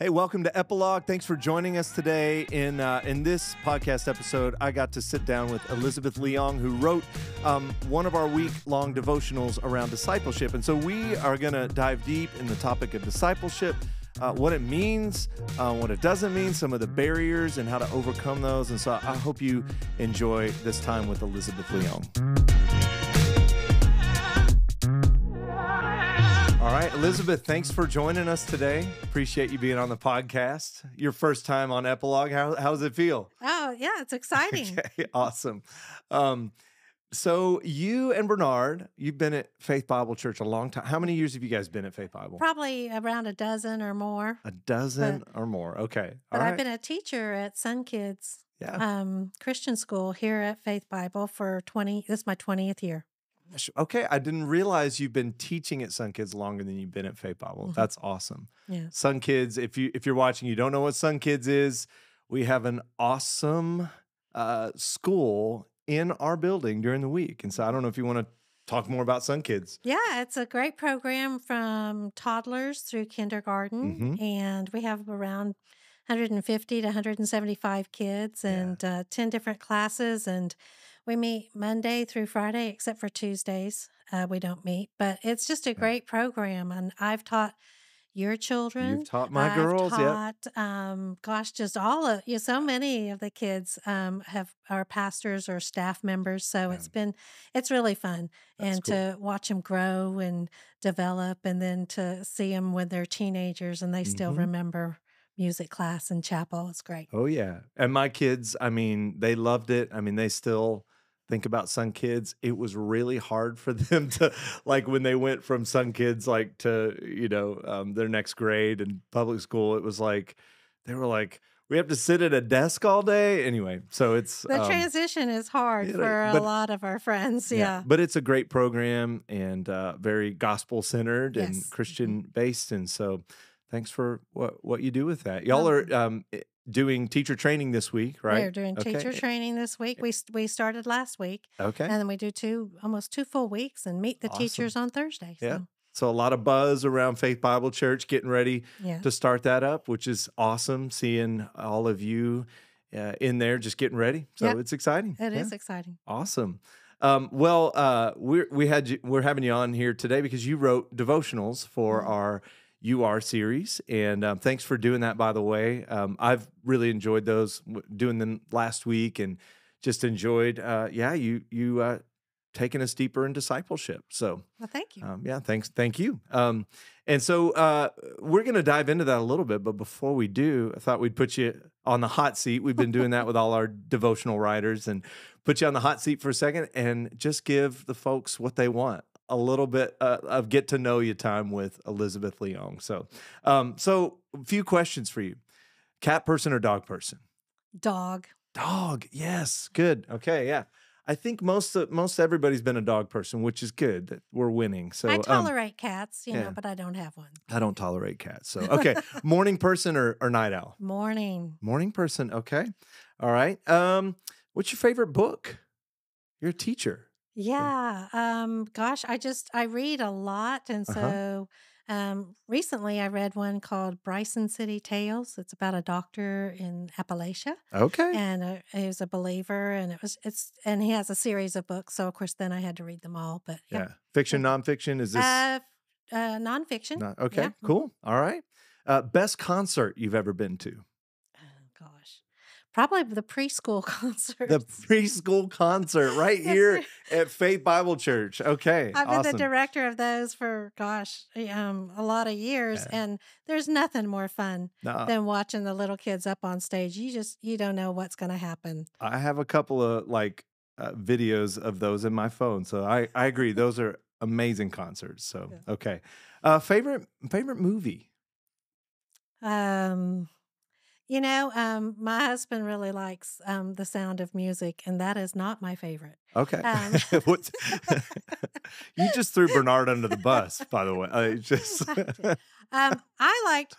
Hey, welcome to Epilogue. Thanks for joining us today. In this podcast episode, I got to sit down with Elizabeth Leong, who wrote one of our week-long devotionals around discipleship. And so we are going to dive deep in the topic of discipleship, what it means, what it doesn't mean, some of the barriers, and how to overcome those. And so I hope you enjoy this time with Elizabeth Leong. All right, Elizabeth, thanks for joining us today. Appreciate you being on the podcast. Your first time on Epilogue. How does it feel? Oh, yeah, it's exciting. Okay, awesome. So you and Bernard, you've been at Faith Bible Church a long time. How many years have you guys been at Faith Bible? Probably around a dozen or more. A dozen or more. Okay. But I've been a teacher at Sun Kids Christian school here at Faith Bible for this is my 20th year. Okay, I didn't realize you've been teaching at Sun Kids longer than you've been at Faith Bible. Mm-hmm. That's awesome. Yeah. Sun Kids, if you're watching, you don't know what Sun Kids is, we have an awesome school in our building during the week. And so I don't know if you want to talk more about Sun Kids. Yeah, it's a great program from toddlers through kindergarten. Mm-hmm. And we have around 150 to 175 kids and 10 different classes. And we meet Monday through Friday, except for Tuesdays. We don't meet. But it's just a great program. And I've taught your children. You've taught my girls, just all of you. So many of the kids are pastors or staff members. So it's really fun. That's cool. To watch them grow and develop, and then to see them when they're teenagers and they still remember music class and chapel. It's great. Oh, yeah. And my kids, they loved it. They still think about Sun Kids. It was really hard for them to, when they went from Sun Kids, to, their next grade in public school, it was they were like, we have to sit at a desk all day. Anyway, so it's... The transition is hard for a lot of our friends, yeah. But it's a great program and very gospel-centered and Christian-based. And so thanks for what you do with that. Y'all are doing teacher training this week, right? We're doing teacher training this week. We started last week. Okay. And then we do almost 2 full weeks and meet the teachers on Thursday. Yeah. So a lot of buzz around Faith Bible Church, getting ready to start that up, which is awesome, seeing all of you in there just getting ready. So it's exciting. It is exciting. Awesome. We're having you on here today because you wrote devotionals for our You Are series, and thanks for doing that, by the way. I've really enjoyed those, doing them last week, and just enjoyed, you taking us deeper in discipleship. So, well, thank you. Thank you. And so we're going to dive into that a little bit, but before we do, I thought we'd put you on the hot seat. We've been doing that with all our devotional writers, and put you on the hot seat for a second, and just give the folks what they want. A little bit of get to know you time with Elizabeth Leong. So a few questions for you. Cat person or dog person? Dog. Dog. Yes. Good. Okay. Yeah. I think most everybody's been a dog person, which is good that we're winning. So I tolerate cats, but I don't have one. I don't tolerate cats. So, okay. Morning person or night owl? Morning. Morning person. Okay. All right. What's your favorite book? You're a teacher. Yeah. I read a lot. And so recently I read one called Bryson City Tales. It's about a doctor in Appalachia. Okay. And he was a believer, and and he has a series of books. So of course then I had to read them all, but yeah. Fiction, nonfiction, is this? Nonfiction. Okay, yeah. Cool. All right. Best concert you've ever been to? Probably the preschool concert. The preschool concert right here at Faith Bible Church. Okay, I've been the director of those for, a lot of years, and there's nothing more fun than watching the little kids up on stage. You don't know what's going to happen. I have a couple of videos of those in my phone, so I agree. Those are amazing concerts. So okay, favorite movie? My husband really likes The Sound of Music, and that is not my favorite. Okay. You just threw Bernard under the bus, by the way. I liked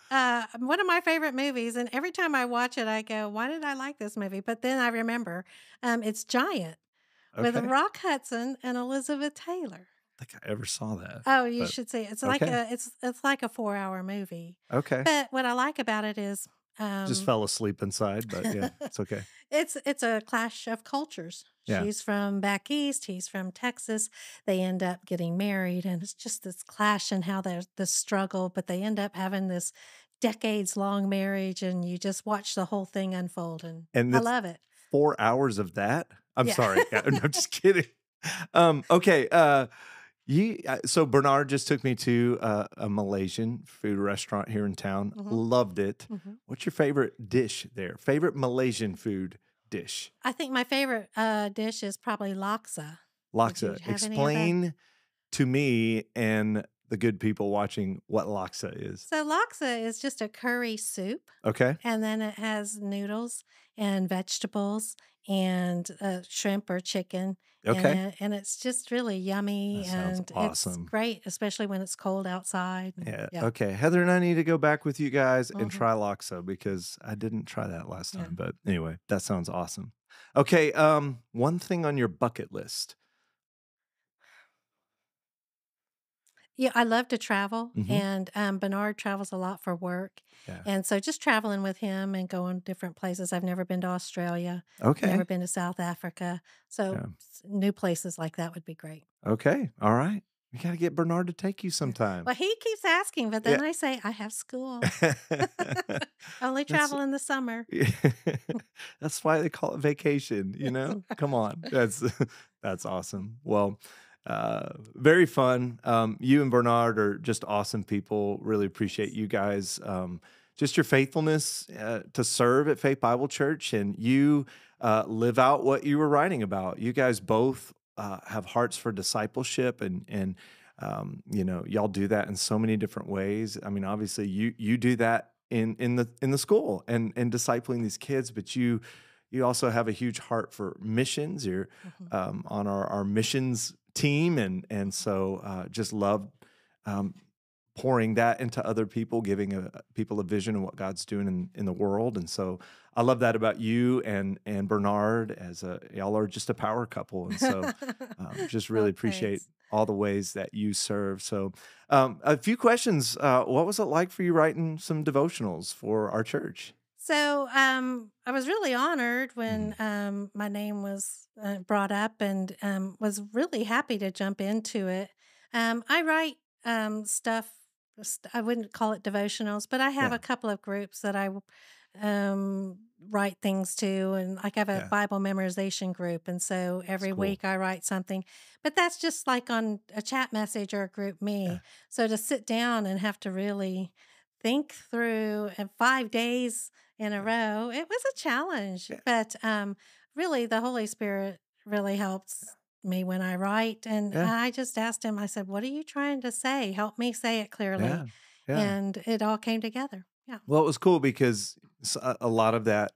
one of my favorite movies, and every time I watch it, I go, why did I like this movie? But then I remember it's Giant with Rock Hudson and Elizabeth Taylor. think I ever saw that, Oh, you but should see it. It's like okay. it's like a 4-hour movie. Okay. But what I like about it is, Just um fell asleep inside, but yeah, it's okay. it's a clash of cultures. Yeah. She's from back east, he's from Texas. They end up getting married, and it's just this clash and how there's this struggle, but they end up having this decades-long marriage, and you just watch the whole thing unfold, and And I it's love it. 4 hours of that? I'm Yeah. sorry. Yeah, no, I'm just kidding. Okay, so Bernard just took me to a Malaysian food restaurant here in town. Mhm, Loved it. mhm. What's your favorite dish there? Favorite Malaysian food dish? I think my favorite, dish is probably laksa. Did you Laksa. have any of that? Explain to me and the good people watching what laksa is. So laksa is just a curry soup. Okay? And then it has noodles and vegetables and, shrimp or chicken in Okay. it, and it's just really yummy, That sounds and it's awesome. great, especially when it's cold outside, and Yeah. yeah. Okay. Heather and I need to go back with you guys and Mhm. try laksa because I didn't try that last Yeah. time. But anyway, that sounds awesome. Okay. One thing on your bucket list. Yeah, I love to travel, Hmm. and, Bernard travels a lot for work, Yeah. and so just traveling with him and going different places. I've never been to Australia, never Okay. been to South Africa, so Yeah. new places like that would be great. Okay. All right. We got to get Bernard to take you Yeah. sometime. Well, he keeps asking, but Yeah. then I say, "I have school. Only That's travel in the summer." that's why they call it vacation, you know? Come on. That's awesome. Well, very fun. You and Bernard are just awesome people. Really appreciate you guys. Just your faithfulness to serve at Faith Bible Church, and you live out what you were writing about. You guys both have hearts for discipleship, and y'all do that in so many different ways. I mean, obviously, you do that in the school and discipling these kids, but you also have a huge heart for missions. You're Mhm, on our missions team, and mhm. so just love um, pouring that into other people, giving people a vision of what God's doing in the world. And so I love that about you and Bernard, y'all are just a power couple. And so just really Well, appreciate thanks. all the ways that you serve. So a few questions. What was it like for you writing some devotionals for our church? So, I was really honored when, Mhm. my name was, brought up, and, was really happy to jump into it. I write, stuff, I wouldn't call it devotionals, but I have Yeah, a couple of groups that write things to, and like I have a yeah, Bible memorization group, and so it's every cool. week I write something, but that's just like on a chat message or a group Yeah, me. So to sit down and have to really think through in 5 days in a yeah, row, it was a challenge, yeah, but, really, the Holy Spirit really helps me when I write, and yeah, I just asked him, I said, "What are you trying to say? Help me say it clearly." yeah, yeah. And it all came together. Yeah. Well, it was cool because a lot of that,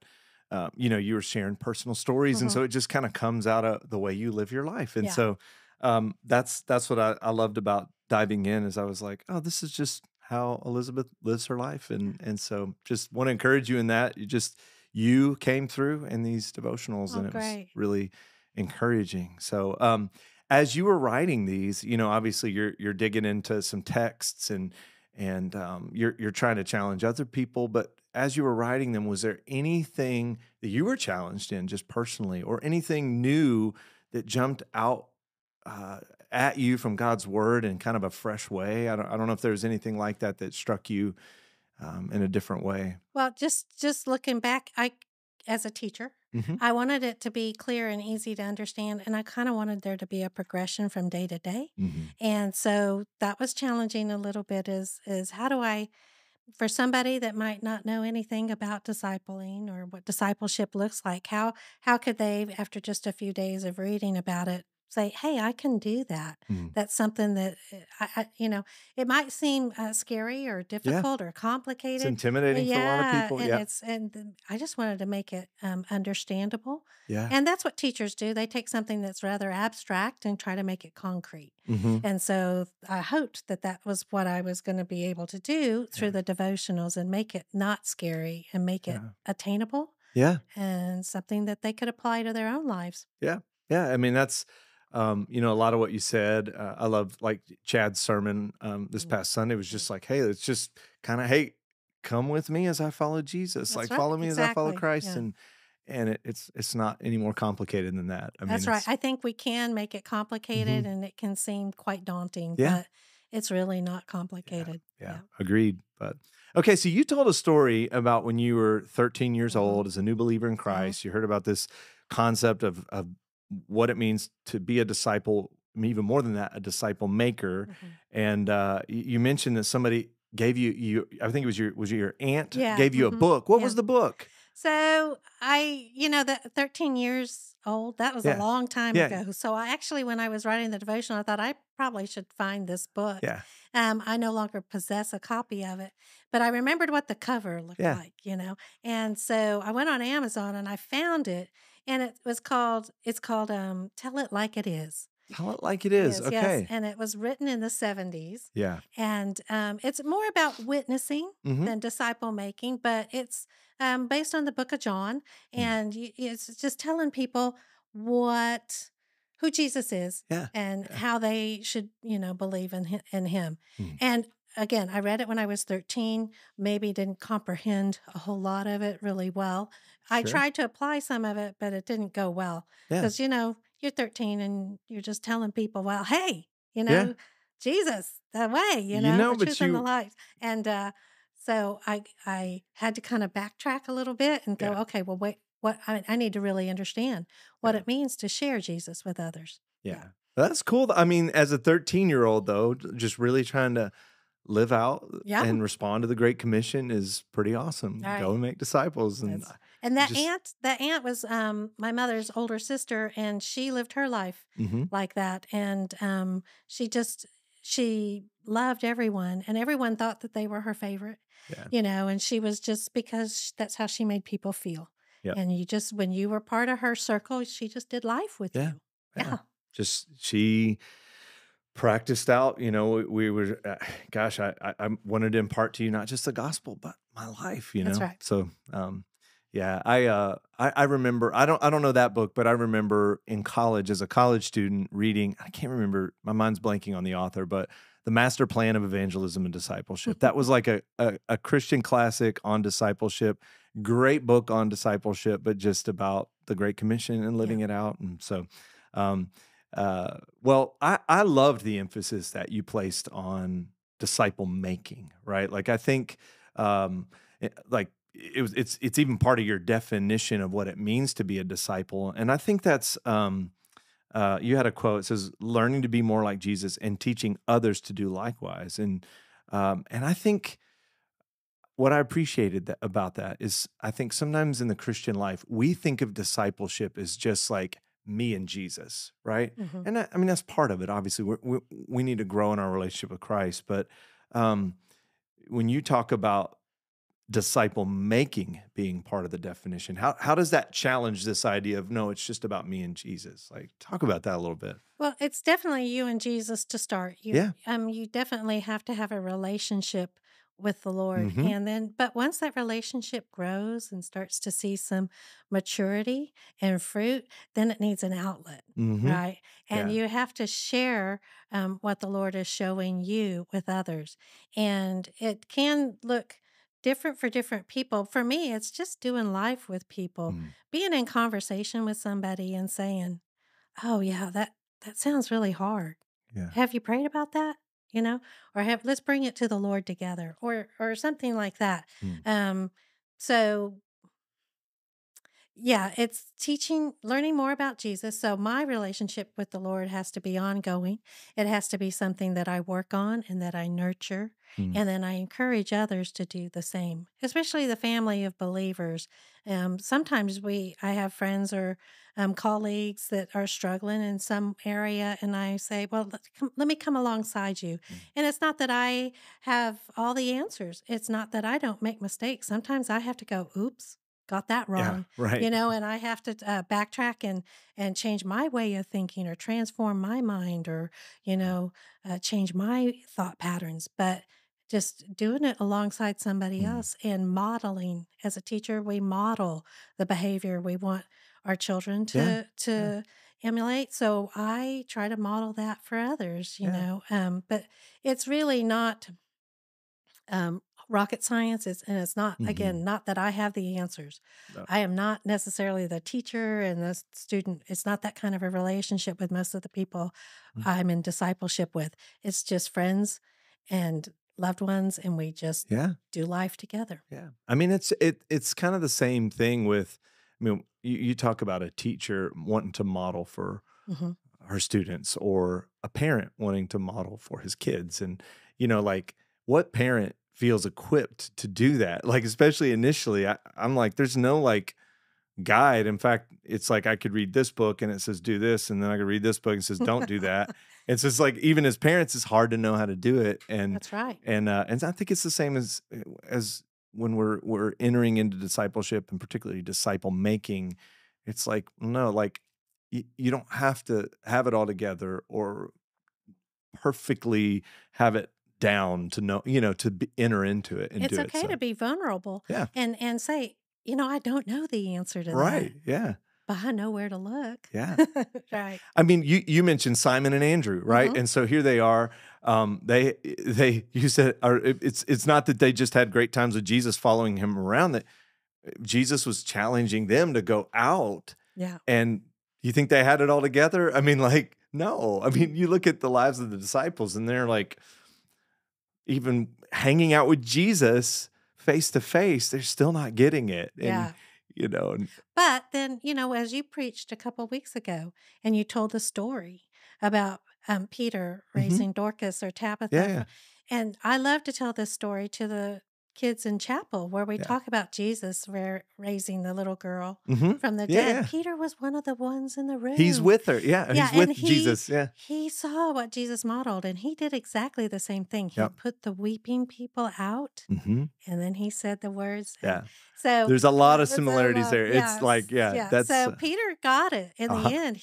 you were sharing personal stories, and Mhm. so it just kind of comes out of the way you live your life. And Yeah. so that's what I loved about diving in. Is I was like, oh, this is just how Elizabeth lives her life, and so just want to encourage you in that. You came through in these devotionals, Oh, and it was great. really encouraging. So as you were writing these, obviously you're digging into some texts and you're trying to challenge other people. But as you were writing them, was there anything that you were challenged in, just personally, or anything new that jumped out uh, at you from God's word in kind of a fresh way? I don't know if there's anything like that that struck you in a different way. Well, just looking back, as a teacher, Hmm. I wanted it to be clear and easy to understand, and I kinda wanted there to be a progression from day to day. Hmm. And so that was challenging a little bit, is how do I, for somebody that might not know anything about discipling or what discipleship looks like, how could they, after just a few days of reading about it, say, "Hey, I can do that." Hmm. That's something that it might seem scary or Yeah, difficult or it's complicated. intimidating for a lot of Yeah, people. and Yeah, I just wanted to make it understandable, yeah. and that's what teachers do. They take something that's rather abstract and try to make it concrete. Hmm. And so I hoped that that was what I was going to be able to do through Yeah, the devotionals and make it not scary and make it yeah, attainable yeah. and something that they could apply to their own lives. Yeah. Yeah. I mean, that's A lot of what you said. I love like Chad's sermon this Mm. past Sunday was Mm. just like, hey, let's just kind of, hey, come with me as I follow Jesus, That's like right. follow me as I follow Exactly. Christ, Yeah. and it's not any more complicated than that. I mean, That's right. it's I think we can make it complicated mhm. and it can seem quite daunting, Yeah, but it's really not yeah, complicated. yeah, Yeah. agreed. But okay, so you told a story about when you were 13 years Hmm. old as a new believer in Hmm. Christ. You heard about this concept of what it means to be a disciple, even more than that, a disciple maker. Hmm. And you mentioned that somebody gave you, I think it was your aunt Yeah. gave you a Hmm. book. What Yeah. was the book? So that 13 years old, that was a Yeah, long time yeah, ago. So I actually, when I was writing the devotion, I thought I probably should find this book. yeah, I no longer possess a copy of it, but I remembered what the cover looked yeah. like. And so I went on Amazon and I found it, and it's called Tell It Like It Is. Tell it like it is. Is, yes, Okay. and it was written in the 70s, Yeah. and, it's more about witnessing Mm-hmm. than disciple making, but it's, based on the book of John, Mm. and it's just telling people what who Jesus is Yeah. and Yeah. how they should, believe in him. Mm. And again, I read it when I was 13, maybe didn't comprehend a whole lot of it really well. I Sure. tried to apply some of it, but it didn't go well Yeah. because you're 13 and you're just telling people, well, hey, Yeah. Jesus, the way, the But truth and the you light. And so I had to kind of backtrack a little bit and go, yeah, okay, well, wait, what I need to really understand what yeah, it means to share Jesus with others. Yeah. yeah. That's cool. I mean, as a 13-year-old though, just really trying to live out Yeah. and respond to the Great Commission is pretty All awesome. Go right. and make disciples and That's and that just aunt that aunt was my mother's older sister, and she lived her life mhm. like that. And she loved everyone, and everyone thought that they were her favorite, Yeah. and she was just because that's how she made people feel. Yep. And you just when you were part of her circle, she just did life with Yeah. you. Yeah. Yeah. Just she practiced out, we were gosh, I wanted to impart to you not just the gospel, but my life. That's right. So, yeah, I remember I don't know that book, but I remember in college as a college student reading, I can't remember, my mind's blanking on the author, but The Master Plan of Evangelism and Discipleship. That was like a Christian classic on discipleship, great book on discipleship, but just about the Great Commission and Yeah. living it out. And so, um, well, I loved the emphasis that you placed on disciple making, right? Like I think, like it's even part of your definition of what it means to be a disciple, and I think that's you had a quote. It says, "Learning to be more like Jesus and teaching others to do likewise," and I think what I appreciated about that is I think sometimes in the Christian life, we think of discipleship as just like me and Jesus, right? Hmm. And I mean, that's part of it. Obviously, we need to grow in our relationship with Christ. But um, when you talk about disciple making being part of the definition, how does that challenge this idea of no, it's just about me and Jesus? Like, talk about that a little bit. Well, it's definitely you and Jesus to start. Yeah. You definitely have to have a relationship with the Lord. Mm-hmm. And then but once that relationship grows and starts to see some maturity and fruit, then it needs an outlet, Mm-hmm. right? And Yeah. you have to share what the Lord is showing you with others. And it can look different for different people. For me, it's just doing life with people, Mm. being in conversation with somebody and saying, "Oh, yeah, that sounds really hard. Yeah. Have you prayed about that?" Or have let's bring it to the Lord together or something like that. Mm. Um, so yeah, it's learning more about Jesus. So my relationship with the Lord has to be ongoing. It has to be something that I work on and that I nurture. Mm. And then I encourage others to do the same, especially the family of believers. Sometimes I have friends or colleagues that are struggling in some area, and I say, well, let me come alongside you. Mm. And it's not that I have all the answers. It's not that I don't make mistakes. Sometimes I have to go, oops, got that Yeah. wrong, Right. and I have to backtrack and change my way of thinking or transform my mind or change my thought patterns. But just doing it alongside somebody Mm. else and modeling. As a teacher, we model the behavior we want our children Yeah. to Yeah. emulate. So I try to model that for others, Yeah. but it's really not um, rocket science. And it's not, Hmm. again, not that I have the answers. No. I am not necessarily the teacher and the student. It's not that kind of a relationship with most of the people Mm. I'm in discipleship with. It's just friends and loved ones, and we just Yeah. do life together. Yeah. I mean, it's kind of the same thing with, I mean, you talk about a teacher wanting to model for Hmm. her students or a parent wanting to model for his kids. And, like what parent feels equipped to do that? Like, especially initially, I'm like, there's no like guide. In fact, it's like I could read this book and it says do this, and then I could read this book and it says don't do that. It's just like even as parents, it's hard to know how to do it. And That's right. and I think it's the same as when we're entering into discipleship and particularly disciple making. It's like no, like you don't have to have it all together or perfectly have it down to know, enter into it and It's do it. okay to So be vulnerable yeah, and say, I don't know the answer to that, right, yeah, but I know where to look. yeah. Right. I mean, you mentioned Simon and Andrew, right? Hmm. And so here they are. They you said it's not that they just had great times with Jesus following him around. That Jesus was challenging them to go out. Yeah. And you think they had it all together? I mean, like no. I mean, you look at the lives of the disciples, and they're like even hanging out with Jesus face to face. They're still not getting it, and Yeah. you know, and- But then, as you preached a couple weeks ago and you told the story about Peter Mhm. raising Dorcas or Yeah, Tabitha, yeah, and I love to tell this story to the kids in chapel where we yeah. talk about Jesus raising the little girl Mhm. from the Yeah, dead. yeah. Peter was one of the ones in the He's room. with her. Yeah, Yeah, he's and with he Jesus. Yeah. he saw what Jesus modeled, and he did exactly the same thing. He Yep. put the weeping people out, Mhm. and then he said the words. And Yeah. so, There's a lot of so similarities there. It's like, yeah, yeah. that's So Peter got it in the uh-huh, end.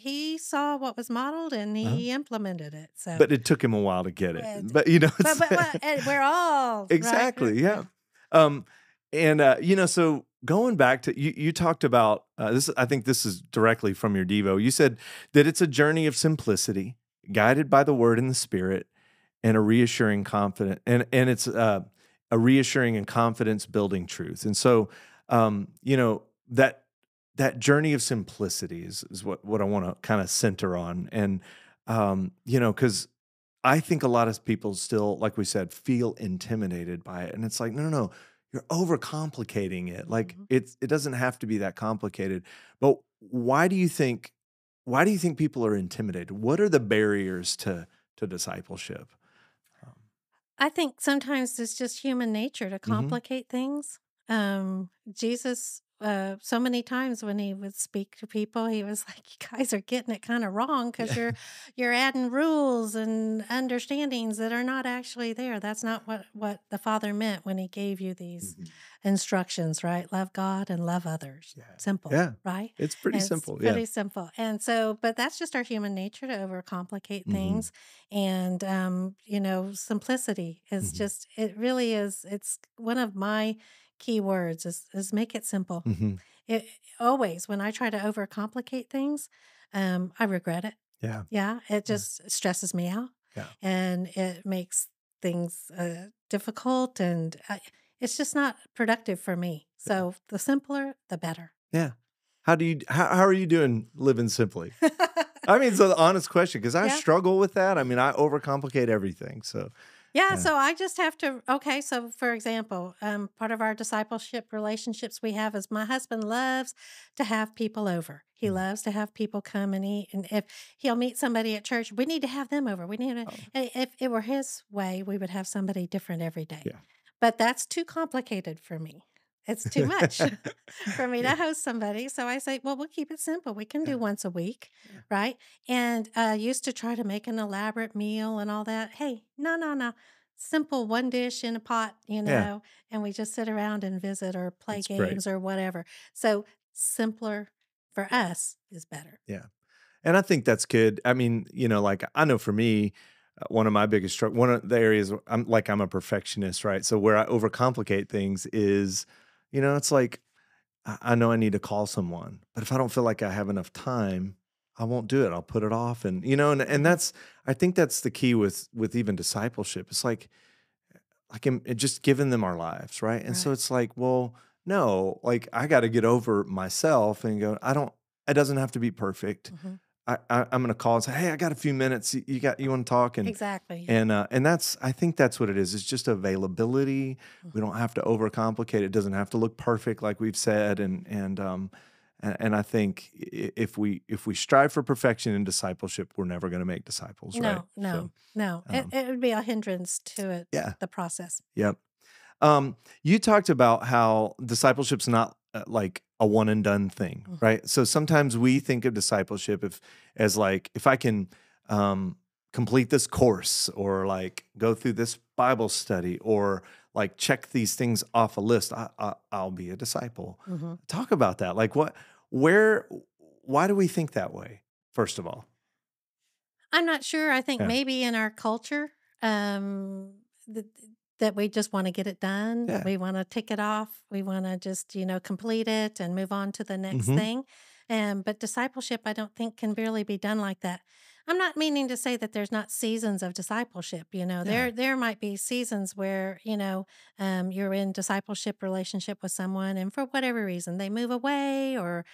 He saw what was modeled and uh-huh. he implemented it. So, But it took him a while to get it. but But, it's and we're all right. exactly, yeah. Yeah. Um, and, so going back to you talked about, this I think this is directly from your devo. You said that it's a journey of simplicity, guided by the word and the spirit, and a reassuring confident and it's a reassuring and confidence building truth. And so that journey of simplicity is what I want to kind of center on. And because I think a lot of people still, like we said, feel intimidated by it. And it's like, no, no, no, you're overcomplicating it. Like Mhm. it doesn't have to be that complicated. But why do you think people are intimidated? What are the barriers to discipleship? Um, I think sometimes it's just human nature to mhm. complicate things. Jesus, so many times when he would speak to people, he was like, "You guys are getting it kind of wrong because Yeah. you're adding rules and understandings that are not actually there. That's not what the Father meant when he gave you these Mhm. instructions, right? Love God and love others. Yeah. Simple, Yeah. right? It's pretty It's simple. Yeah. pretty simple. And so, but that's just our human nature to overcomplicate Mhm. things. And, simplicity is Mhm. just, it really is. It's one of my key words is make it simple. Mhm. It always, when I try to overcomplicate things, I regret it. Yeah. Yeah. It Yeah. just stresses me out Yeah. and it makes things difficult and it's just not productive for me. Yeah. So the simpler, the better. Yeah. How are you doing living simply? I mean, it's an honest question because I Yeah. struggle with that. I mean, I overcomplicate everything. So, Yeah, yeah. so I just have to okay, so for example, part of our discipleship relationships we have is my husband loves to have people over. He Mm. loves to have people come and eat. And if he'll meet somebody at church, we need to have them over. We need to, Oh, if it were his way, we would have somebody different every day. yeah. But that's too complicated for me. It's too much for me Yeah. to host somebody. So I say, well, we'll keep it simple. We can Yeah. do once a week, Yeah. right? And used to try to make an elaborate meal and all that. Hey, no, no, no. Simple one dish in a pot, Yeah. and we just sit around and visit or play That's great. games or whatever. So simpler for Yeah. us is better. Yeah. And I think that's good. I mean, like I know for me, one of my biggest one of the areas I'm a perfectionist, right? So where I overcomplicate things is, it's like I know I need to call someone, but if I don't feel like I have enough time, I won't do it. I'll put it off. And, you know, and Mhm. that's, I think that's the key with even discipleship. It's like just giving them our lives, right? And so Right. it's like, well, no, like I got to get over myself and go, it doesn't have to be perfect. Mhm. I'm going to call and say, hey, I got a few minutes. You want to talk? Exactly, yeah. And I think that's what it is. It's just availability. We Mhm. don't have to overcomplicate it. It doesn't have to look perfect, like we've said. And I think if we strive for perfection in discipleship, we're never going to make disciples, right? No, So, no, no. It um, it would be a hindrance to it, yeah, the process. yep. You talked about how discipleship's not like a one and done thing, Mhm. right? So sometimes we think of discipleship as like if I can um, complete this course or like go through this Bible study or like check these things off a list, I'll be a disciple. Mhm. Talk about that. Like where, why do we think that way? First of all, I'm not sure. I think yeah, maybe in our culture, th that we just wanna get it done. yeah, We wanna tick it off. We wanna just, complete it and move on to the next hmm, thing. But discipleship, I don't think can really be done like that. I'm not meaning to say that there's not seasons of discipleship, yeah, There might be seasons where, you're in discipleship relationship with someone, and for whatever reason, they move away or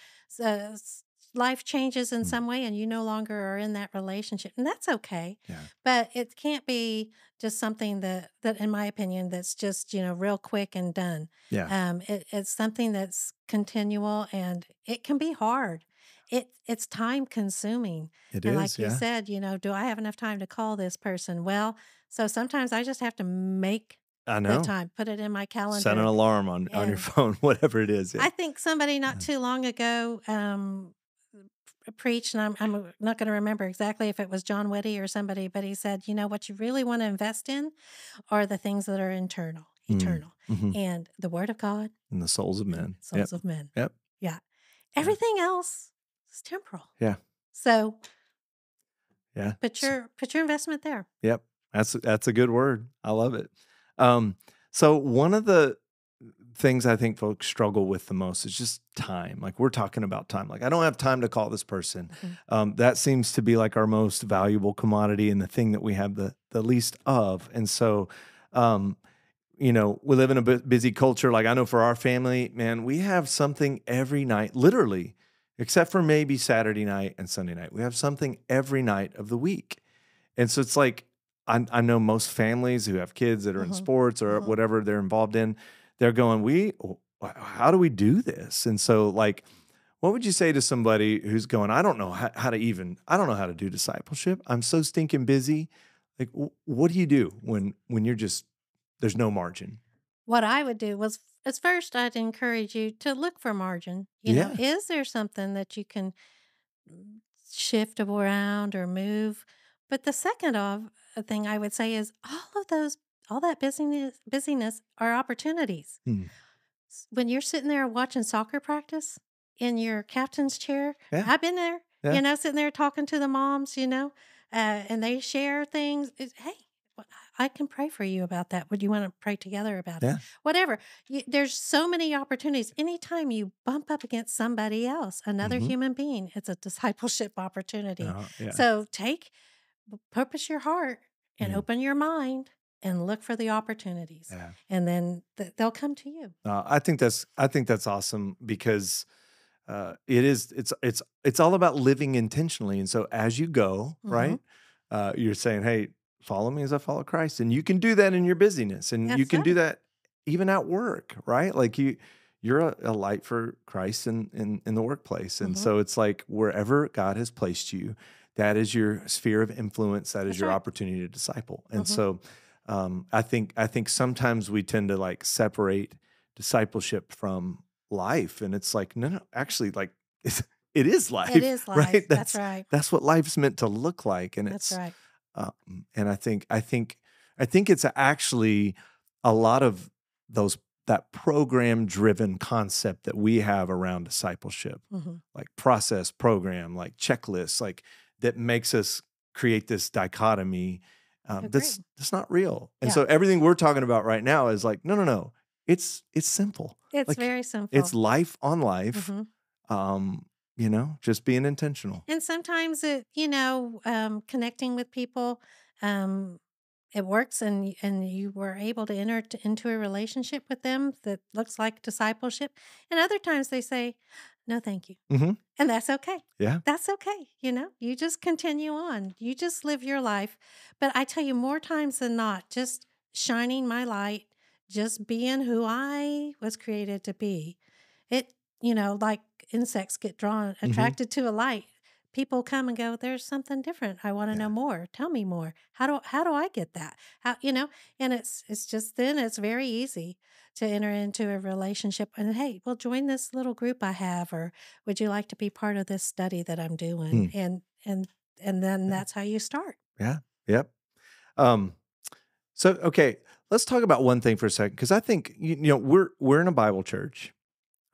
life changes in mm, some way and you no longer are in that relationship, and that's okay. yeah, But it can't be just something that in my opinion that's just real quick and done. yeah. It's something that's continual, and it can be hard. It's time consuming, It and is, like you yeah. said, do I have enough time to call this person? Well, so sometimes I just have to make I the know. time, put it in my Set an calendar. alarm on your And phone, whatever it is, yeah. I think somebody not Yeah. too long ago preached, and I'm not going to remember exactly if it was John Whitty or somebody, but he said, what you really want to invest in are the things that are internal, Mm, eternal, mhm. and the Word of God And the souls of and men. Yep, souls of men. yep, Yeah, yeah, everything else is temporal. yeah, So yeah. put your investment there. Yep, that's a good word. I love it. Um, so one of the things I think folks struggle with the most is just time. Like we're talking about time. Like I don't have time to call this person. Mhm. That seems to be like our most valuable commodity and the thing that we have the least of. And so, um, we live in a busy culture. Like I know for our family, man, we have something every night, literally, except for maybe Saturday night and Sunday night. We have something every night of the week. And so it's like, I know most families who have kids that are in Mhm. sports or Mhm. whatever they're involved in, they're going, how do we do this? And so, like, what would you say to somebody who's going, I don't know I don't know how to do discipleship. I'm so stinking busy. Like, what do you do when you're just, there's no margin? What I would do was, as first, I'd encourage you to look for margin. Yeah. Is there something that you can shift around or move? But the second thing I would say is all that busyness are opportunities. Hmm. When you're sitting there watching soccer practice in your captain's chair, Yeah. I've been there, Yeah. sitting there talking to the moms, and they share things. Hey, I can pray for you about that. Would you want to pray together about it? Yeah. Whatever. There's so many opportunities. Anytime you bump up against somebody else, another Hmm. human being, it's a discipleship opportunity. Yeah. So purpose your heart and Mm, open your mind and look for the opportunities, yeah. and then they'll come to you. I think that's awesome because it's all about living intentionally. And so as you go, Mhm. right, you're saying, "Hey, follow me as I follow Christ," and you can do that in your busyness, and you That's can do right. that even at work, right? Like you're a light for Christ in the workplace, and Mhm. so it's like wherever God has placed you, that is your sphere of influence. That is That's your right. opportunity to disciple, and Mhm. so. I think sometimes we tend to like separate discipleship from life, and it's like no, actually, like it's, it is It life, is right? life. That's that's right. that's what life's meant to look like, and That's it's right. and I think it's actually a lot of those that program driven concept that we have around discipleship, Mhm. like process, program, like checklists, like that makes us create this dichotomy that's Agreed. not real. And Yeah. so everything we're talking about right now is like, no, no, no. It's simple. It's Like very it's simple. life on life. Mhm. Um, just being intentional. And sometimes connecting with people, um, it works, and you were able to enter into a relationship with them that looks like discipleship. And other times they say, "No, thank you," Hmm. and that's okay. Yeah. That's okay. You just continue on. You just live your life. But I tell you, more times than not, just shining my light, just being who I was created to be. It, like insects get drawn, Hmm. attracted to a light. People come and go, there's something different. I want to know Yeah. more. Tell me more. How do I get that? And it's just then it's very easy to enter into a relationship and hey, well join this little group I have, or would you like to be part of this study that I'm doing? Mm. And then Yeah. that's how you start. Yeah. Yep. Um, so okay, let's talk about one thing for a second, because I think we're in a Bible church.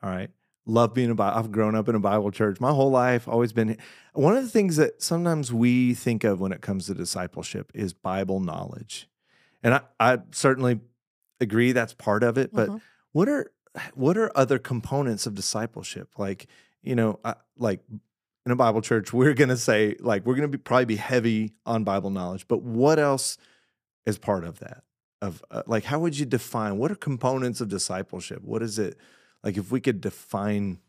All right. Love being I've grown up in a Bible church my whole life, always been. One of the things that sometimes we think of when it comes to discipleship is Bible knowledge. And I certainly agree that's part of it, but Hmm. what are other components of discipleship? Like, like in a Bible church, we're going to say like we're going to probably be heavy on Bible knowledge, but what else is part of that? Of like, how would you define what are components of discipleship? What is it like? If we could define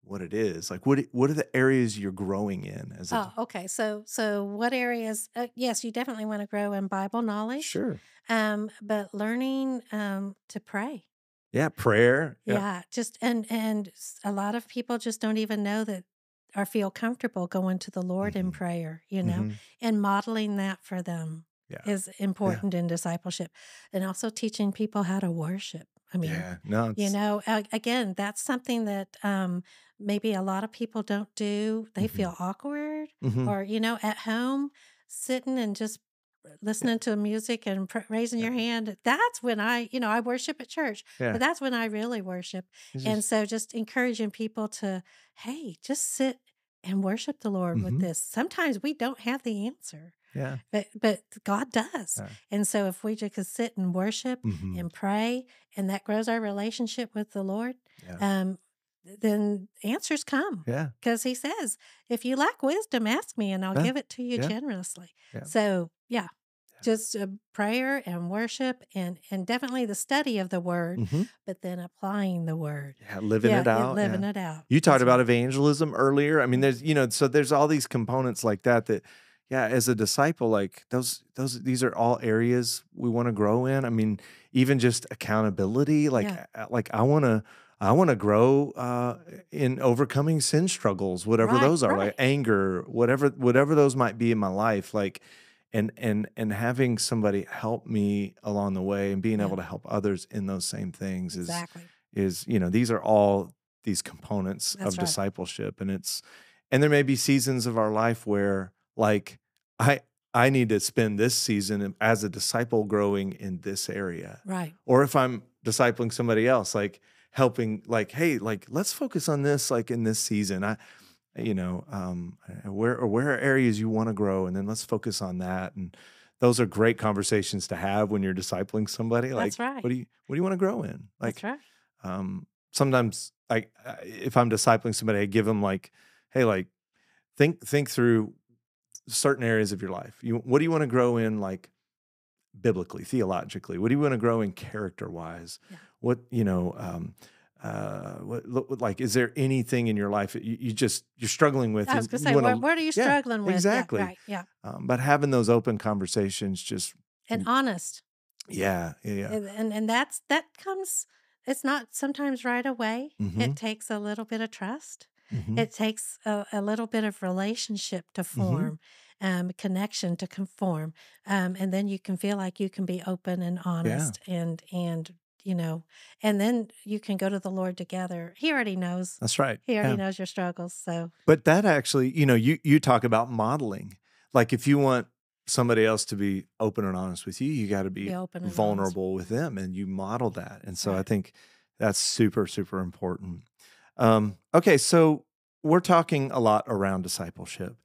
what it is, like what are the areas you're growing in as a Oh, okay. So what areas? Yes, you definitely want to grow in Bible knowledge, sure, but learning to pray. yeah, prayer, yeah, Yeah, just a lot of people just don't even know that or feel comfortable going to the Lord in hmm, prayer, hmm, and modeling that for them yeah, is yeah, important in discipleship, and also teaching people how to worship. I mean, yeah. No, it's again, that's something that maybe a lot of people don't do. They hmm, feel awkward, hmm, or at home sitting and just yeah, listening to music and raising yeah, your hand. That's when I worship at church, yeah. but that's when I really worship. It's And just so just encouraging people to, hey, just sit and worship the Lord with hmm, this. Sometimes we don't have the answer, yeah, but God does. yeah, And so if we just could sit and worship hmm, and pray, and that grows our relationship with the Lord, yeah, um, then answers come. yeah, Because he says, if you lack wisdom, ask me and I'll yeah, give it to you yeah, generously. yeah, So, yeah, just prayer and worship, and definitely the study of the word, yeah. Hmm. but then applying the word. Yeah, living Yeah, it out, living yeah. it out. You talked That's about right. evangelism earlier. I mean, Mhm. so there's all these components like that yeah, as a disciple, like these are all areas we wanna grow in. I mean, even just accountability, Yeah. like I wanna grow, in overcoming sin struggles, whatever Right, those are, like right. anger, whatever those might be in my life, like, and having somebody help me along the way and being Yeah, able to help others in those same things exactly. these are all these components That's of right. discipleship, and there may be seasons of our life where like I I need to spend this season as a disciple growing in this area. Right. Or if I'm discipling somebody else, like helping, like, hey, like let's focus on this, like in this season. Where are areas you want to grow, and then let's focus on that. And those are great conversations to have when you're discipling somebody. Like, That's right. what do you want to grow in? That's Like, right. sometimes if I'm discipling somebody, I give them like, hey, like think through certain areas of your life. What do you want to grow in, like biblically, theologically? What do you want to grow in character wise? Yeah. What like is there anything in your life that you're struggling with I was and gonna you say, want to what are you yeah, struggling with? Yeah, exactly. right. Yeah. But having those open conversations just And honest. yeah, yeah, yeah. And that comes, it's not sometimes right away. Mhm. It takes a little bit of trust. Mhm. It takes a little bit of relationship to Mhm. form, connection to conform, and then you can feel like you can be open and Yeah. honest, and then you can go to the Lord together. He already knows. That's right. He already Yeah. knows your struggles. So But that actually, you talk about modeling. Like if you want somebody else to be open and honest with you, you got to be be open and honest. vulnerable with them and you model that. And so I Right. think that's super, super important. Okay, so we're talking a lot around discipleship.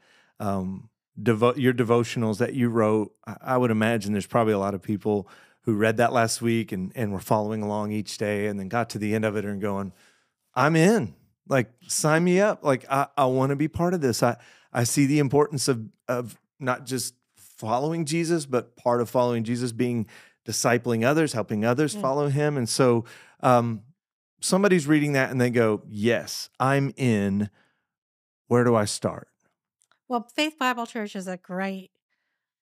Your devotionals that you wrote, I would imagine there's probably a lot of people who read that last week and were following along each day and then got to the end of it and going, I'm in. Like, sign me up. Like, I want to be part of this. I see the importance of not just following Jesus, but part of following Jesus being discipling others, helping others Mm. follow him. And so somebody's reading that and they go, yes, I'm in. Where do I start? Well, Faith Bible Church is a great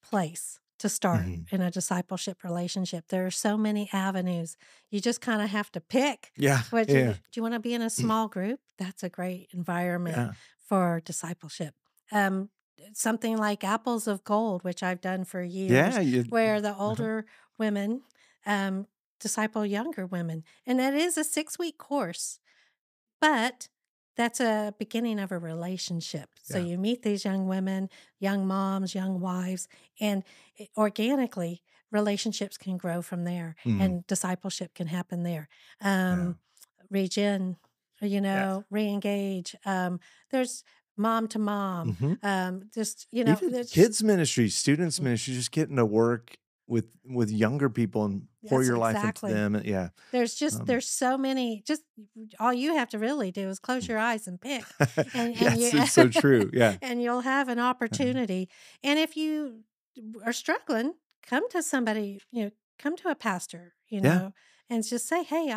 place to start Mhm. in a discipleship relationship. There are so many avenues. You just kind of have to pick Yeah, what yeah, do you want to be in a small group? That's a great environment yeah, for discipleship. Um, Something like Apples of Gold, which I've done for yeah. years, where the older women um, disciple younger women. And that is a 6-week course. But that's a beginning of a relationship. So Yeah. you meet these young women, young moms, young wives, and organically, relationships can grow from there Mhm. and discipleship can happen there. Yeah. Regen, Yeah. re-engage. There's mom to mom. Mhm. Just, Even there's just, kids ministry, students ministry, just getting to work with younger people and pour yes, your life into exactly. them. Yeah. Um, There's so many, just all you have to really do is close your eyes and pick, and you yes, it's so true. Yeah. and you'll have an Uh-huh. opportunity. And if you are struggling, come to somebody, come to a pastor, Yeah. and just say, "Hey,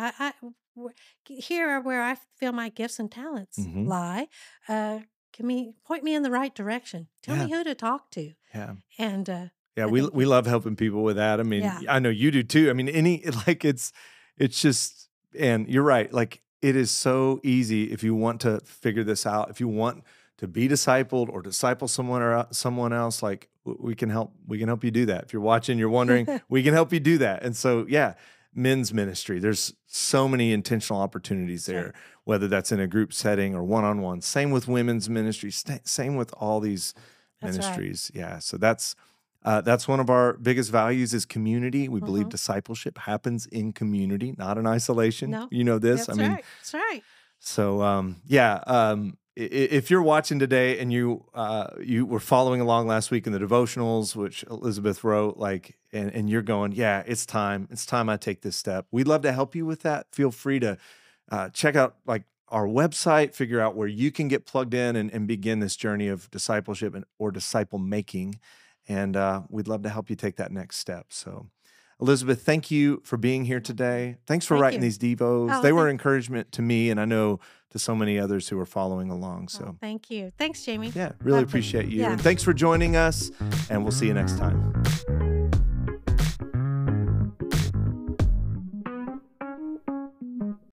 here are where I feel my gifts and talents Mhm. lie. Point me in the right direction. Tell Yeah. me who to talk to." Yeah. And Yeah, I we think, love helping people with that. I mean, yeah, I know you do too. I mean, like it's just, and you're right. Like, it is so easy if you want to figure this out, if you want to be discipled or disciple someone or someone else, like we can help you do that. If you're watching, you're wondering, we can help you do that. And so, yeah, men's ministry, there's so many intentional opportunities that's right. there, whether that's in a group setting or one-on-one. Same with women's ministry, same with all these That's right. ministries. Yeah. So that's one of our biggest values is community. We believe Hmm. discipleship happens in community, not in isolation. No, You know this. I that's mean, right. That's right. so yeah. If you're watching today and you were following along last week in the devotionals, which Elizabeth wrote, like, and you're going, yeah, it's time. It's time I take this step. We'd love to help you with that. Feel free to check out like our website, figure out where you can get plugged in and begin this journey of discipleship or disciple making. And we'd love to help you take that next step. So, Elizabeth, thank you for being here today. Thanks for Thank writing you. these devos. Oh, They were encouragement to me, and I know to so many others who are following along. oh, So, thank you. Thanks, Jamie. yeah, really Loved it. appreciate you. Yeah. And thanks for joining us, and we'll see you next time.